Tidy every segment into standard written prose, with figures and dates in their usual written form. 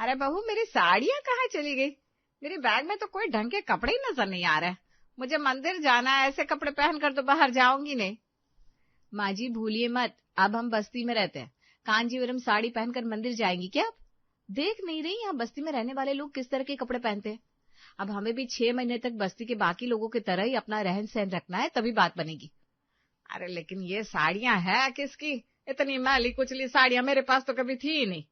अरे बहू, मेरी साड़ियाँ कहाँ चली गई? मेरे बैग में तो कोई ढंग के कपड़े ही नजर नहीं आ रहे। मुझे मंदिर जाना है, ऐसे कपड़े पहनकर तो बाहर जाऊंगी नहीं। माँ जी भूलिए मत, अब हम बस्ती में रहते हैं। कांजीवरम साड़ी पहनकर मंदिर जाएंगी क्या? आप देख नहीं रही यहाँ बस्ती में रहने वाले लोग किस तरह के कपड़े पहनते हैं? अब हमें भी 6 महीने तक बस्ती के बाकी लोगों की तरह ही अपना रहन सहन रखना है, तभी बात बनेगी। अरे लेकिन ये साड़ियां है किसकी? इतनी मैली कुचली साड़ियां मेरे पास तो कभी थी ही नहीं।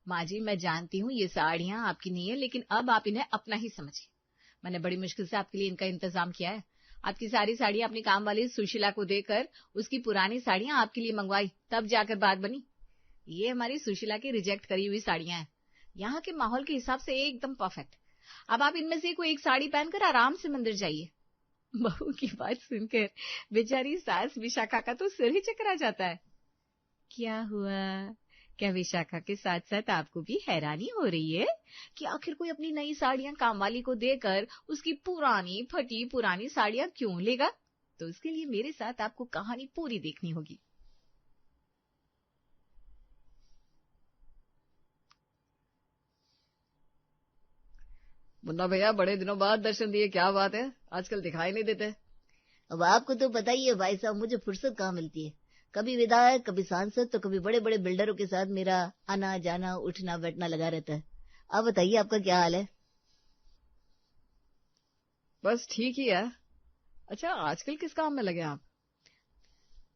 माँ जी मैं जानती हूँ ये साड़ियां आपकी नहीं है, लेकिन अब आप इन्हें अपना ही समझिए। मैंने बड़ी मुश्किल से आपके लिए इनका इंतजाम किया है। आपकी सारी साड़ियां अपनी काम वाली सुशीला को देकर उसकी पुरानी साड़ियां आपके लिए मंगवाई, तब जाकर बात बनी। ये हमारी सुशीला की रिजेक्ट करी हुई साड़ियां हैं, यहाँ के माहौल के हिसाब से एकदम परफेक्ट। अब आप इनमें से कोई एक साड़ी पहनकर आराम से मंदिर जाइए। बहू की बात सुनकर बेचारी सास विशाखा का तो सिर ही चकरा जाता है। क्या हुआ? क्या विशाखा के साथ साथ आपको भी हैरानी हो रही है कि आखिर कोई अपनी नई साड़ियां कामवाली को देकर उसकी पुरानी फटी पुरानी साड़ियां क्यों लेगा? तो उसके लिए मेरे साथ आपको कहानी पूरी देखनी होगी। मुन्ना भैया, बड़े दिनों बाद दर्शन दिए, क्या बात है? आजकल दिखाई नहीं देते। अब आपको तो पता ही है भाई साहब, मुझे फुर्सत कहाँ मिलती है। कभी विधायक, कभी सांसद, तो कभी बड़े बड़े बिल्डरों के साथ मेरा आना जाना उठना बैठना लगा रहता है। आप बताइए, आपका क्या हाल है? बस ठीक ही है। अच्छा, आजकल किस काम में लगे आप?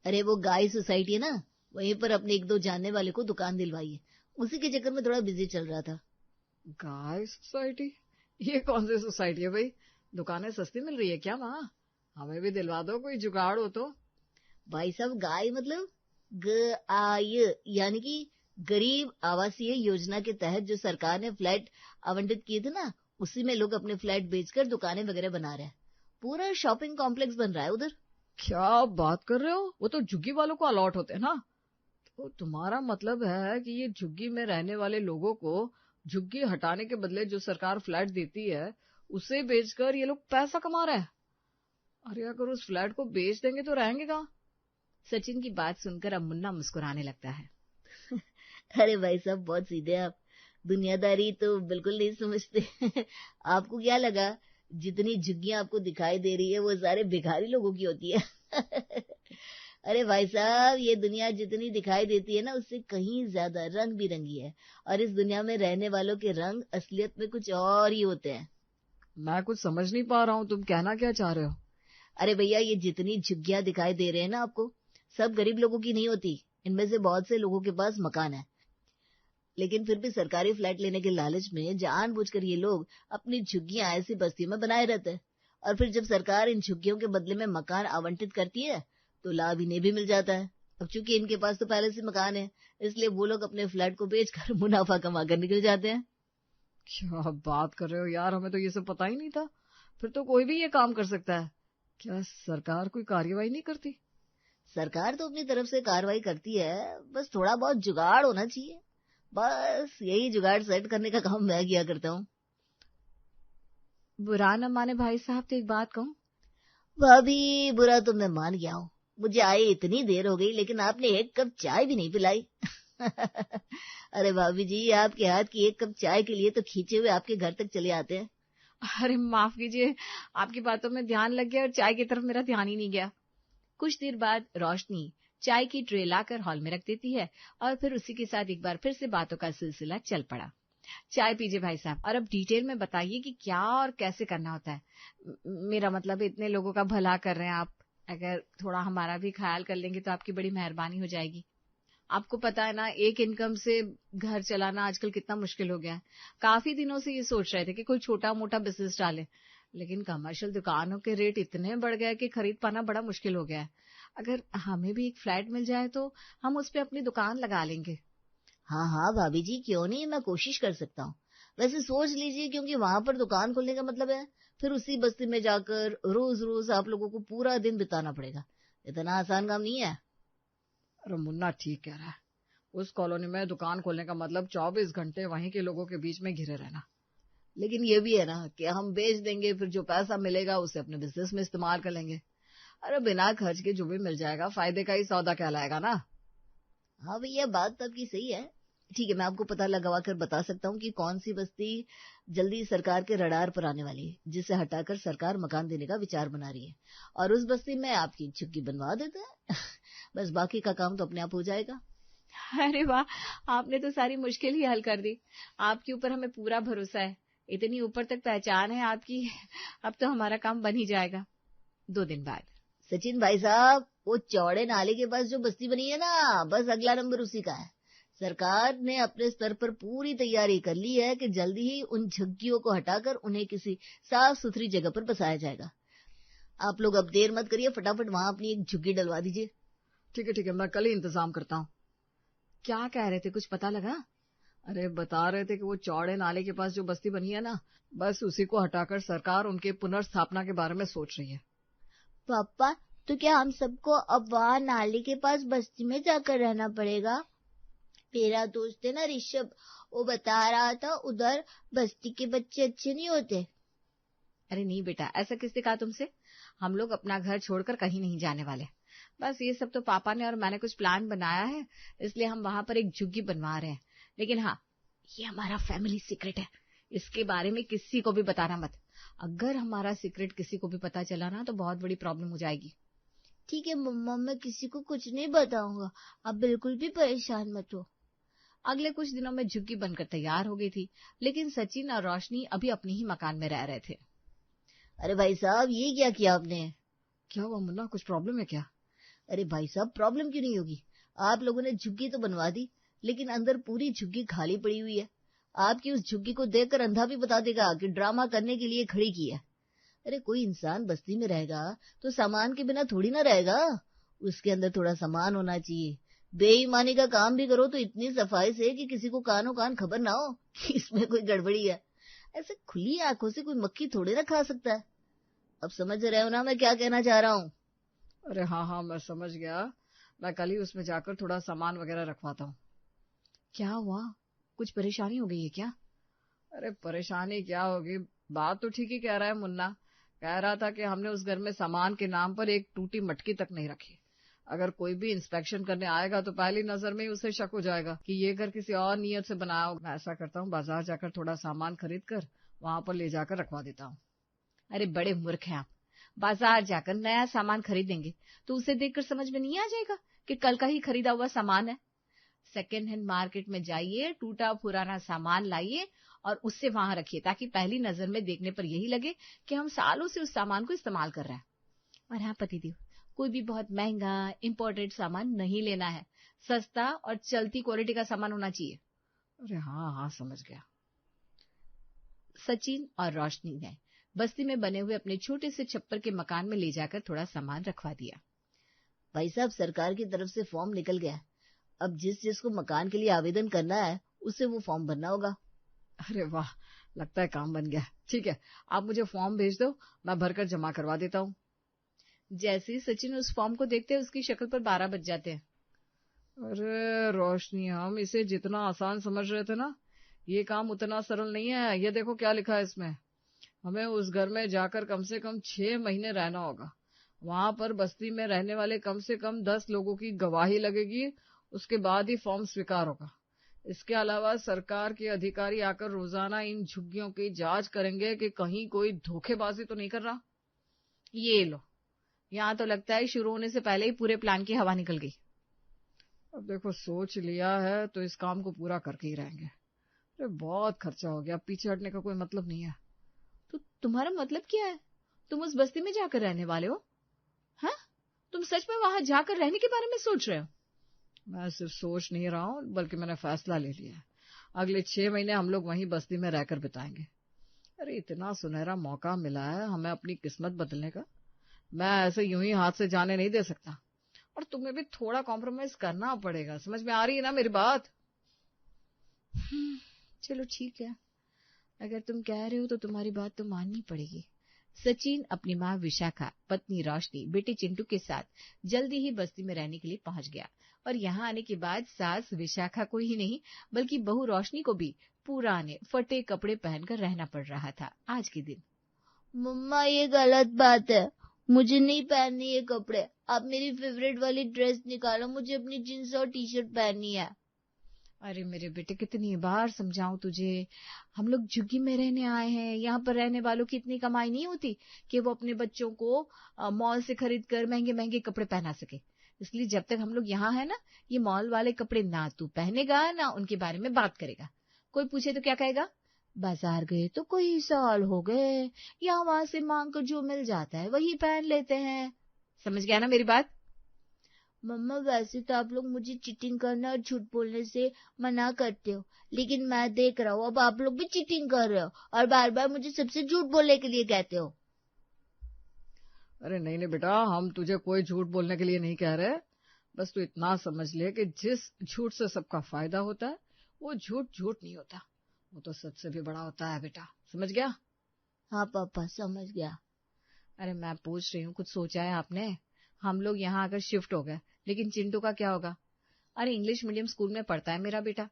अरे वो गाय सोसाइटी है ना, वहीं पर अपने एक दो जानने वाले को दुकान दिलवाई है, उसी के चक्कर में थोड़ा बिजी चल रहा था। गाय सोसाइटी? ये कौन सी सोसाइटी है भाई? दुकानें सस्ती मिल रही है क्या वहाँ? हमें भी दिलवा दो, कोई जुगाड़ हो तो। भाई साहब, गाय मतलब यानी कि गरीब आवासीय योजना के तहत जो सरकार ने फ्लैट आवंटित किए थे ना, उसी में लोग अपने फ्लैट बेचकर दुकानें वगैरह बना रहे हैं। पूरा शॉपिंग कॉम्प्लेक्स बन रहा है उधर। क्या बात कर रहे हो? वो तो झुग्गी वालों को अलॉट होते हैं ना। तो तुम्हारा मतलब है कि ये झुग्गी में रहने वाले लोगों को झुग्गी हटाने के बदले जो सरकार फ्लैट देती है उसे बेचकर ये लोग पैसा कमा रहे हैं। अरे अगर उस फ्लैट को बेच देंगे तो रहेंगे कहाँ? सचिन की बात सुनकर अब मुन्ना मुस्कुराने लगता है। अरे भाई साहब, बहुत सीधे आप, दुनियादारी तो बिल्कुल नहीं समझते। आपको क्या लगा जितनी झुग्गियां आपको दिखाई दे रही है वो सारे भिखारी लोगों की होती है? अरे भाई साहब, ये दुनिया जितनी दिखाई देती है ना, उससे कहीं ज्यादा रंग बिरंगी है, और इस दुनिया में रहने वालों के रंग असलियत में कुछ और ही होते हैं। मैं कुछ समझ नहीं पा रहा हूँ, तुम कहना क्या चाह रहे हो? अरे भैया, ये जितनी झुग्गियां दिखाई दे रहे हैं ना आपको, सब गरीब लोगों की नहीं होती। इनमें से बहुत से लोगों के पास मकान है, लेकिन फिर भी सरकारी फ्लैट लेने के लालच में जानबूझकर ये लोग अपनी झुग्गियां ऐसी बस्तियों में बनाए रहते हैं, और फिर जब सरकार इन झुग्गियों के बदले में मकान आवंटित करती है तो लाभ इन्हें भी मिल जाता है। अब चूंकि इनके पास तो पहले से मकान है, इसलिए वो लोग अपने फ्लैट को बेचकर मुनाफा कमा कर निकल जाते हैं। क्या बात कर रहे हो यार, हमें तो ये सब पता ही नहीं था। फिर तो कोई भी ये काम कर सकता है। क्या सरकार कोई कार्यवाही नहीं करती? सरकार तो अपनी तरफ से कार्रवाई करती है, बस थोड़ा बहुत जुगाड़ होना चाहिए। बस यही जुगाड़ सेट करने का काम मैं किया करता हूँ। बुरा न माने भाई साहब तो एक बात कहूँ। भाभी, बुरा तो मैं मान गया हूँ। मुझे आए इतनी देर हो गई, लेकिन आपने एक कप चाय भी नहीं पिलाई। अरे भाभी जी, आपके हाथ की एक कप चाय के लिए तो खींचे हुए आपके घर तक चले आते हैं। अरे माफ कीजिए, आपकी बातों में ध्यान लग गया और चाय की तरफ मेरा ध्यान ही नहीं गया। कुछ देर बाद रोशनी चाय की ट्रे लाकर हॉल में रख देती है और फिर उसी के साथ एक बार फिर से बातों का सिलसिला चल पड़ा। चाय पीजिए भाई साहब, और अब डिटेल में बताइए कि क्या और कैसे करना होता है। मेरा मतलब इतने लोगों का भला कर रहे हैं आप, अगर थोड़ा हमारा भी ख्याल कर लेंगे तो आपकी बड़ी मेहरबानी हो जाएगी। आपको पता है ना, एक इनकम से घर चलाना आजकल कितना मुश्किल हो गया है। काफी दिनों से ये सोच रहे थे कि कोई छोटा मोटा बिजनेस डाले, लेकिन कमर्शियल दुकानों के रेट इतने बढ़ गए कि खरीद पाना बड़ा मुश्किल हो गया है। अगर हमें भी एक फ्लैट मिल जाए तो हम उस पे अपनी दुकान लगा लेंगे। हाँ हाँ भाभी जी, क्यों नहीं, मैं कोशिश कर सकता हूँ। वैसे सोच लीजिए, क्योंकि वहां पर दुकान खोलने का मतलब है फिर उसी बस्ती में जाकर रोज रोज आप लोगों को पूरा दिन बिताना पड़ेगा। इतना आसान काम नहीं है। अरे मुन्ना ठीक कह रहा है। उस कॉलोनी में दुकान खोलने का मतलब 24 घंटे वहीं के लोगों के बीच में घिरे रहना। लेकिन ये भी है ना कि हम बेच देंगे, फिर जो पैसा मिलेगा उसे अपने बिजनेस में इस्तेमाल कर लेंगे। अरे बिना खर्च के जो भी मिल जाएगा फायदे का ही सौदा कहलाएगा ना। हाँ भैया, बात तो आपकी सही है, ठीक है, मैं आपको पता लगवा कर बता सकता हूँ कि कौन सी बस्ती जल्दी सरकार के रडार पर आने वाली है, जिसे हटाकर सरकार मकान देने का विचार बना रही है, और उस बस्ती में आपकी झुग्गी बनवा देते हैं। बस बाकी का काम तो अपने आप हो जाएगा। अरे वाह, आपने तो सारी मुश्किल ही हल कर दी। आपके ऊपर हमें पूरा भरोसा है, इतनी ऊपर तक पहचान है आपकी। अब तो हमारा काम बन ही जाएगा। 2 दिन बाद। सचिन भाई साहब, वो चौड़े नाले के पास जो बस्ती बनी है ना, बस अगला नंबर उसी का है। सरकार ने अपने स्तर पर पूरी तैयारी कर ली है कि जल्दी ही उन झुग्गियों को हटाकर उन्हें किसी साफ सुथरी जगह पर बसाया जाएगा। आप लोग अब देर मत करिए, फटाफट वहां अपनी एक झुग्गी डलवा दीजिए। ठीक है, मैं कल ही इंतजाम करता हूँ। क्या कह रहे थे, कुछ पता लगा? अरे बता रहे थे कि वो चौड़े नाले के पास जो बस्ती बनी है ना, बस उसी को हटाकर सरकार उनके पुनर्स्थापना के बारे में सोच रही है। पापा, तो क्या हम सबको अब वहां नाले के पास बस्ती में जाकर रहना पड़ेगा? मेरा दोस्त है ना ऋषभ, वो बता रहा था उधर बस्ती के बच्चे अच्छे नहीं होते। अरे नहीं बेटा, ऐसा किसने कहा तुमसे? हम लोग अपना घर छोड़कर कहीं नहीं जाने वाले। बस ये सब तो पापा ने और मैंने कुछ प्लान बनाया है, इसलिए हम वहां पर एक झुग्गी बनवा रहे हैं। लेकिन हाँ, ये हमारा फैमिली सीक्रेट है, इसके बारे में किसी को भी बताना मत। अगर हमारा सीक्रेट किसी को भी पता चला ना, तो बहुत बड़ी प्रॉब्लम हो जाएगी। ठीक है मम्मा, मैं किसी को कुछ नहीं बताऊंगा, आप बिल्कुल भी परेशान मत हो। अगले कुछ दिनों में झुग्गी बनकर तैयार हो गई थी, लेकिन सचिन और रोशनी अभी अपने ही मकान में रह रहे थे। अरे भाई साहब, ये क्या किया आपने? क्या हुआ मुन्ना, कुछ प्रॉब्लम है क्या? अरे भाई साहब, प्रॉब्लम क्यों नहीं होगी? आप लोगों ने झुग्गी तो बनवा दी, लेकिन अंदर पूरी झुग्गी खाली पड़ी हुई है। आपकी उस झुग्गी को देखकर अंधा भी बता देगा कि ड्रामा करने के लिए खड़ी की है। अरे कोई इंसान बस्ती में रहेगा तो सामान के बिना थोड़ी ना रहेगा, उसके अंदर थोड़ा सामान होना चाहिए। बेईमानी का काम भी करो तो इतनी सफाई से कि किसी को कानों कान खबर ना हो कि इसमें कोई गड़बड़ी है। ऐसे खुली आंखों से कोई मक्खी थोड़ी ना खा सकता है। अब समझ रहे हो ना मैं क्या कहना चाह रहा हूँ? अरे हाँ, मैं समझ गया। मैं कल ही उसमें जाकर थोड़ा सामान वगैरह रखवाता हूँ। क्या हुआ, कुछ परेशानी हो गई है क्या? अरे परेशानी क्या होगी, बात तो ठीक ही कह रहा है मुन्ना। कह रहा था कि हमने उस घर में सामान के नाम पर एक टूटी मटकी तक नहीं रखी। अगर कोई भी इंस्पेक्शन करने आएगा तो पहली नजर में ही उसे शक हो जाएगा कि ये घर किसी और नियत से बनाया होगा। मैं ऐसा करता हूँ, बाजार जाकर थोड़ा सामान खरीद कर वहां पर ले जाकर रखवा देता हूँ। अरे बड़े मूर्ख हैं आप। बाजार जाकर नया सामान खरीदेंगे तो उसे देखकर समझ में नहीं आ जाएगा कि कल का ही खरीदा हुआ सामान है? सेकेंड हैंड मार्केट में जाइए, टूटा पुराना सामान लाइए और उससे वहां रखिए, ताकि पहली नजर में देखने पर यही लगे कि हम सालों से उस सामान को इस्तेमाल कर रहे हैं। और हाँ पतिदेव, कोई भी बहुत महंगा इंपोर्टेड सामान नहीं लेना है, सस्ता और चलती क्वालिटी का सामान होना चाहिए। अरे हाँ, समझ गया। सचिन और रोशनी ने बस्ती में बने हुए अपने छोटे से छप्पर के मकान में ले जाकर थोड़ा सामान रखवा दिया। भाई साहब, सरकार की तरफ से फॉर्म निकल गया। अब जिसको मकान के लिए आवेदन करना है उससे वो फॉर्म भरना होगा। अरे वाह, लगता है काम बन गया। ठीक है, आप मुझे फॉर्म भेज दो, मैं भरकर जमा करवा देता हूँ। जैसे ही सचिन उस फॉर्म को देखते हैं, उसकी शक्ल पर 12 बज जाते हैं। अरे रोशनी, हम इसे जितना आसान समझ रहे थे ना, ये काम उतना सरल नहीं है। ये देखो क्या लिखा है इसमें। हमें उस घर में जाकर कम से कम 6 महीने रहना होगा। वहां पर बस्ती में रहने वाले कम से कम 10 लोगों की गवाही लगेगी, उसके बाद ही फॉर्म स्वीकार होगा। इसके अलावा सरकार के अधिकारी आकर रोजाना इन झुग्गियों की जांच करेंगे कि कहीं कोई धोखेबाजी तो नहीं कर रहा। ये लो, यहाँ तो लगता है शुरू होने से पहले ही पूरे प्लान की हवा निकल गई। अब देखो, सोच लिया है तो इस काम को पूरा करके ही रहेंगे। अरे बहुत खर्चा हो गया, पीछे हटने का कोई मतलब नहीं है। तो तुम्हारा मतलब क्या है? तुम उस बस्ती में जाकर रहने वाले हो? हाँ, तुम सच में वहां जाकर रहने के बारे में सोच रहे हो? मैं सिर्फ सोच नहीं रहा हूँ, बल्कि मैंने फैसला ले लिया है। अगले 6 महीने हम लोग वहीं बस्ती में रहकर बिताएंगे। अरे इतना सुनहरा मौका मिला है हमें अपनी किस्मत बदलने का, मैं ऐसे यूं ही हाथ से जाने नहीं दे सकता। और तुम्हें भी थोड़ा कॉम्प्रोमाइज करना पड़ेगा, समझ में आ रही है ना मेरी बात? चलो ठीक है, अगर तुम कह रहे हो तो तुम्हारी बात तो माननी पड़ेगी। सचिन अपनी माँ विशाखा, पत्नी रोशनी, बेटे चिंटू के साथ जल्दी ही बस्ती में रहने के लिए पहुंच गया। और यहाँ आने के बाद सास विशाखा को ही नहीं बल्कि बहू रोशनी को भी पुराने फटे कपड़े पहनकर रहना पड़ रहा था आज के दिन। मम्मा, ये गलत बात है, मुझे नहीं पहननी ये कपड़े। आप मेरी फेवरेट वाली ड्रेस निकालो, मुझे अपनी जींस और टी शर्ट पहननी है। अरे मेरे बेटे, कितनी बार समझाऊं तुझे, हम लोग झुग्गी में रहने आए हैं। यहाँ पर रहने वालों की इतनी कमाई नहीं होती कि वो अपने बच्चों को मॉल से खरीद कर महंगे महंगे कपड़े पहना सके। इसलिए जब तक हम लोग यहाँ है ना, ये मॉल वाले कपड़े ना तू पहनेगा ना उनके बारे में बात करेगा। कोई पूछे तो क्या कहेगा? बाजार गए तो कोई साल हो गए, यहाँ वहां से मांग कर जो मिल जाता है वही पहन लेते हैं। समझ गया ना मेरी बात? मम्मा वैसे तो आप लोग मुझे चीटिंग करना और झूठ बोलने से मना करते हो, लेकिन मैं देख रहा हूँ अब आप लोग भी चीटिंग कर रहे हो और बार बार मुझे सबसे झूठ बोलने के लिए कहते हो। अरे नहीं नहीं बेटा, हम तुझे कोई झूठ बोलने के लिए नहीं कह रहे। बस तू इतना समझ ले कि जिस झूठ से सबका फायदा होता है वो झूठ झूठ नहीं होता, वो तो सच से भी बड़ा होता है बेटा। समझ गया? हाँ पापा समझ गया। अरे मैं पूछ रही हूँ, कुछ सोचा है आपने? हम लोग यहाँ आकर शिफ्ट हो गए, लेकिन चिंटू का क्या होगा? अरे इंग्लिश मीडियम स्कूल में पढ़ता है मेरा बेटा।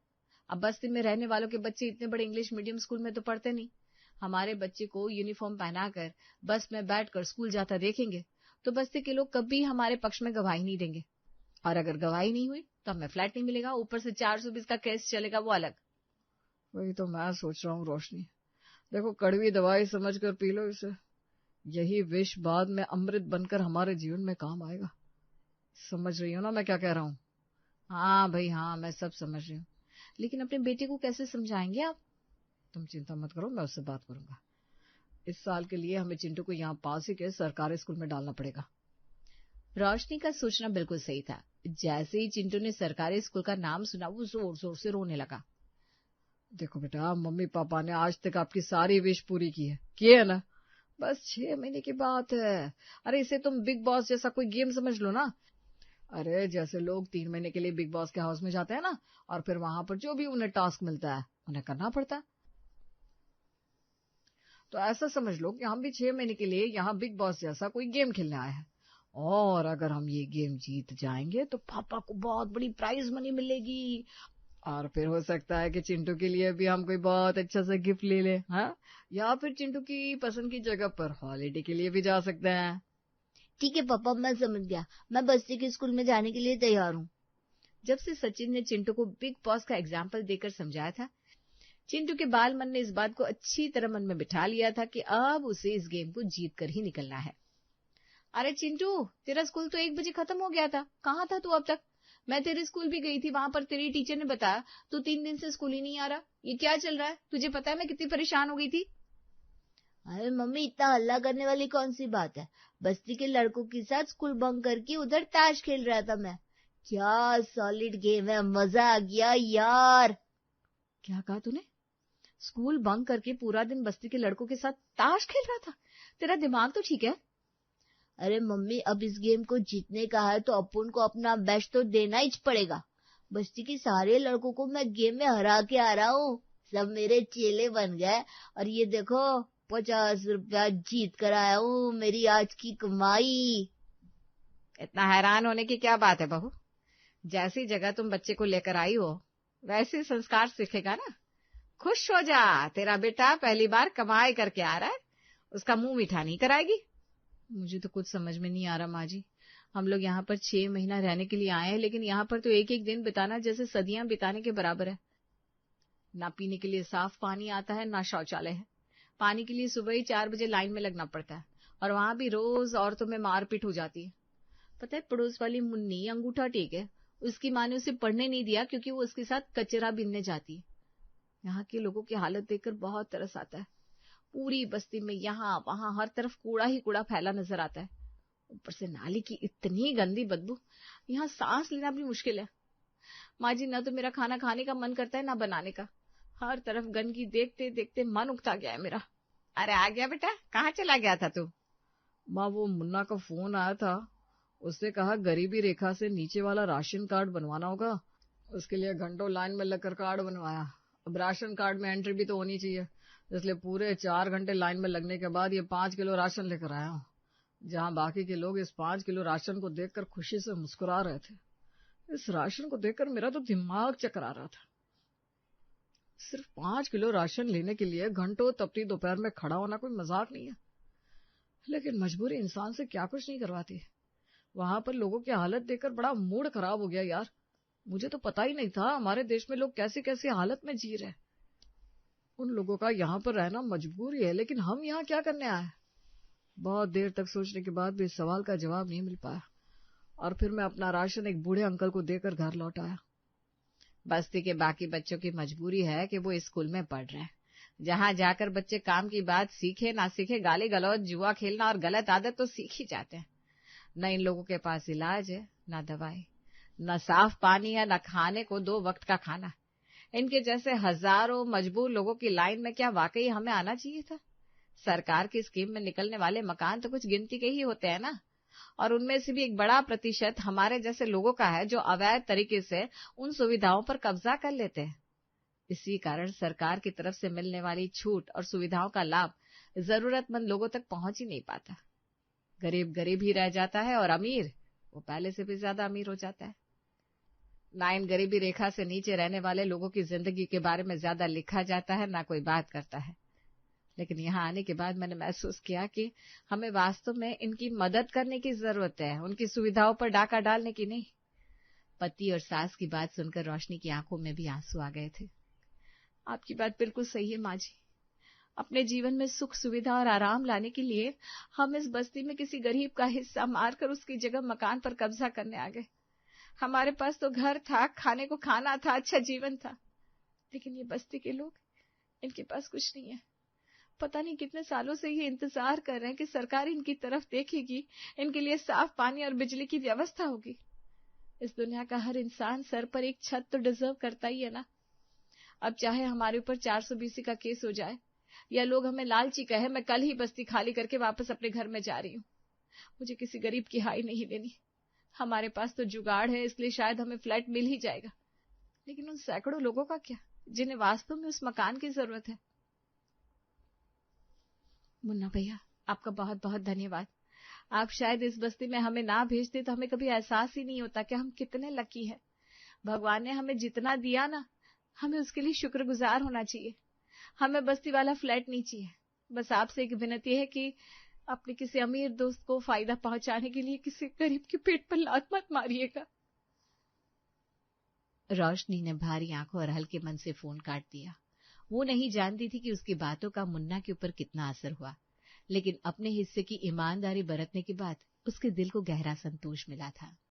अब बस्ती में रहने वालों के बच्चे इतने बड़े इंग्लिश मीडियम स्कूल में तो पढ़ते नहीं। हमारे बच्चे को यूनिफॉर्म पहनाकर बस में बैठकर स्कूल जाता देखेंगे तो बस्ती के लोग कभी हमारे पक्ष में गवाही नहीं देंगे, और अगर गवाही नहीं हुई तो हमें फ्लैट नहीं मिलेगा, ऊपर से 420 का केस चलेगा, वो अलग। वही तो मैं सोच रहा हूँ रोशनी। देखो, कड़वी दवाई समझकर पी लो इसे, यही विष बाद में अमृत बनकर हमारे जीवन में काम आएगा। समझ रही हो ना मैं क्या कह रहा हूँ? हाँ भाई हाँ, मैं सब समझ रही हूँ, लेकिन अपने बेटे को कैसे समझाएंगे आप? तुम चिंता मत करो, मैं उससे बात करूंगा। इस साल के लिए हमें चिंटू को यहाँ पास ही के सरकारी स्कूल में डालना पड़ेगा। रोशनी का सोचना बिल्कुल सही था। जैसे ही चिंटू ने सरकारी स्कूल का नाम सुना वो जोर जोर से रोने लगा। देखो बेटा, मम्मी पापा ने आज तक आपकी सारी विश पूरी की है ना? बस 6 महीने की बात है। अरे इसे तुम बिग बॉस जैसा कोई गेम समझ लो ना। अरे जैसे लोग 3 महीने के लिए बिग बॉस के हाउस में जाते हैं ना, और फिर वहां पर जो भी उन्हें टास्क मिलता है उन्हें करना पड़ता है, तो ऐसा समझ लो कि हम भी 6 महीने के लिए यहाँ बिग बॉस जैसा कोई गेम खेलने आए हैं। और अगर हम ये गेम जीत जाएंगे तो पापा को बहुत बड़ी प्राइज मनी मिलेगी, और फिर हो सकता है कि चिंटू के लिए भी हम कोई बहुत अच्छा सा गिफ्ट ले ले, हाँ? या फिर चिंटू की पसंद की जगह पर हॉलीडे के लिए भी जा सकते हैं। ठीक है पापा, मैं समझ गया, मैं बस्ती के स्कूल में जाने के लिए तैयार हूँ। जब से सचिन ने चिंटू को बिग बॉस का एग्जाम्पल देकर समझाया था, चिंटू के बाल मन ने इस बात को अच्छी तरह मन में बिठा लिया था कि अब उसे इस गेम को जीत कर ही निकलना है। अरे चिंटू, तेरा स्कूल तो 1 बजे खत्म हो गया था, कहाँ था तू अब तक? मैं तेरे स्कूल भी गई थी, वहां पर तेरी टीचर ने बताया तू 3 दिन से स्कूल ही नहीं आ रहा। ये क्या चल रहा है? तुझे पता है मैं कितनी परेशान हो गई थी। अरे मम्मी, इतना हल्ला करने वाली कौन सी बात है? बस्ती के लड़कों के साथ स्कूल बंक करके उधर ताश खेल रहा था मैं। क्या सॉलिड गेम है, मजा आ गया यार। क्या कहा तूने? स्कूल बंक करके पूरा दिन बस्ती के लड़कों के साथ ताश खेल रहा था? तेरा दिमाग तो ठीक है? अरे मम्मी, अब इस गेम को जीतने का है तो अपन को अपना बेस्ट तो देना ही पड़ेगा। बस्ती के सारे लड़कों को मैं गेम में हरा के आ रहा हूँ, सब मेरे चेले बन गए। और ये देखो, 50 रुपया जीत कर आया हूँ, मेरी आज की कमाई। इतना हैरान होने की क्या बात है बहू? जैसी जगह तुम बच्चे को लेकर आई हो वैसे संस्कार सीखेगा ना। खुश हो जा, तेरा बेटा पहली बार कमाई करके आ रहा है, उसका मुंह मीठा नहीं कराएगी। मुझे तो कुछ समझ में नहीं आ रहा माँ जी। हम लोग यहाँ पर 6 महीना रहने के लिए आए हैं, लेकिन यहाँ पर तो एक एक दिन बिताना जैसे सदियां बिताने के बराबर है। ना पीने के लिए साफ पानी आता है, ना शौचालय है। पानी के लिए सुबह ही 4 बजे लाइन में लगना पड़ता है, और वहां भी रोज औरतों में मारपीट हो जाती है। पता है, पड़ोस वाली मुन्नी अंगूठा टेक है, उसकी माँ ने उसे पढ़ने नहीं दिया क्योंकि वो उसके साथ कचरा बीनने जाती है। यहाँ के लोगों की हालत देखकर बहुत तरस आता है। पूरी बस्ती में यहाँ वहां हर तरफ कूड़ा ही कूड़ा फैला नजर आता है। ऊपर से नाली की इतनी गंदी बदबू, यहाँ सांस लेना भी मुश्किल है। माँ जी, ना तो मेरा खाना खाने का मन करता है ना बनाने का। हर तरफ गंदगी देखते देखते मन उकता गया है मेरा। अरे आ गया बेटा, कहाँ चला गया था तू? माँ, वो मुन्ना का फोन आया था, उसने कहा गरीबी रेखा से नीचे वाला राशन कार्ड बनवाना होगा। उसके लिए घंटों लाइन में लगकर कार्ड बनवाया। अब राशन कार्ड में एंट्री भी तो होनी चाहिए, इसलिए पूरे 4 घंटे लाइन में लगने के बाद ये 5 किलो राशन लेकर आया हूँ, जहाँ बाकी के लोग इस 5 किलो राशन को देखकर खुशी से मुस्कुरा रहे थे। इस राशन को देखकर मेरा तो दिमाग चकरा रहा था। सिर्फ 5 किलो राशन लेने के लिए घंटों तपती दोपहर में खड़ा होना कोई मजाक नहीं है, लेकिन मजबूरी इंसान से क्या कुछ नहीं करवाती। वहां पर लोगों की हालत देखकर बड़ा मूड खराब हो गया यार। मुझे तो पता ही नहीं था हमारे देश में लोग कैसी कैसी हालत में जी रहे। उन लोगों का यहाँ पर रहना मजबूरी है, लेकिन हम यहाँ क्या करने आए? बहुत देर तक सोचने के बाद भी इस सवाल का जवाब नहीं मिल पाया, और फिर मैं अपना राशन एक बूढ़े अंकल को देकर घर लौट आया। बस्ती के बाकी बच्चों की मजबूरी है कि वो स्कूल में पढ़ रहे हैं, जहाँ जाकर बच्चे काम की बात सीखे ना सीखे, गाली गलौज, जुआ खेलना और गलत आदत तो सीख ही जाते हैं। न इन लोगों के पास इलाज है, न दवाई, न साफ पानी है, न खाने को 2 वक्त का खाना। इनके जैसे हजारों मजबूर लोगों की लाइन में क्या वाकई हमें आना चाहिए था? सरकार की स्कीम में निकलने वाले मकान तो कुछ गिनती के ही होते हैं ना, और उनमें से भी एक बड़ा प्रतिशत हमारे जैसे लोगों का है जो अवैध तरीके से उन सुविधाओं पर कब्जा कर लेते हैं। इसी कारण सरकार की तरफ से मिलने वाली छूट और सुविधाओं का लाभ जरूरतमंद लोगों तक पहुंच ही नहीं पाता। गरीब गरीब ही रह जाता है और अमीर वो पहले से भी ज्यादा अमीर हो जाता है। ना इन गरीबी रेखा से नीचे रहने वाले लोगों की जिंदगी के बारे में ज्यादा लिखा जाता है, ना कोई बात करता है। लेकिन यहाँ आने के बाद मैंने महसूस किया कि हमें वास्तव में इनकी मदद करने की जरूरत है, उनकी सुविधाओं पर डाका डालने की नहीं। पति और सास की बात सुनकर रोशनी की आंखों में भी आंसू आ गए थे। आपकी बात बिल्कुल सही है माँ जी। अपने जीवन में सुख सुविधा और आराम लाने के लिए हम इस बस्ती में किसी गरीब का हिस्सा मारकर उसकी जगह मकान पर कब्जा करने आ गए। हमारे पास तो घर था, खाने को खाना था, अच्छा जीवन था, लेकिन ये बस्ती के लोग, इनके पास कुछ नहीं है। पता नहीं कितने सालों से ये इंतजार कर रहे हैं कि सरकार इनकी तरफ देखेगी, इनके लिए साफ पानी और बिजली की व्यवस्था होगी। इस दुनिया का हर इंसान सर पर एक छत तो डिजर्व करता ही है ना। अब चाहे हमारे ऊपर 420 का केस हो जाए या लोग हमें लालची कहे, मैं कल ही बस्ती खाली करके वापस अपने घर में जा रही हूँ। मुझे किसी गरीब की हाई नहीं लेनी। हमारे पास तो जुगाड़ है, इसलिए शायद हमें फ्लैट मिल ही जाएगा। लेकिन उन सैकड़ों लोगों का क्या, जिन्हें वास्तव में उस मकान की जरूरत है? मुन्ना भैया, आपका बहुत बहुत धन्यवाद। आप शायद इस बस्ती में हमें ना भेजते तो हमें कभी एहसास ही नहीं होता कि हम कितने लकी हैं। भगवान ने हमें जितना दिया ना, हमें उसके लिए शुक्रगुजार होना चाहिए। हमें बस्ती वाला फ्लैट नहीं चाहिए। बस आपसे एक विनती है कि अपने किसी अमीर दोस्त को फायदा पहुंचाने के लिए किसी गरीब के पेट पर लात मत मारिएगा। रोशनी ने भारी आंखों और हल्के मन से फोन काट दिया। वो नहीं जानती थी कि उसकी बातों का मुन्ना के ऊपर कितना असर हुआ, लेकिन अपने हिस्से की ईमानदारी बरतने के बाद उसके दिल को गहरा संतोष मिला था।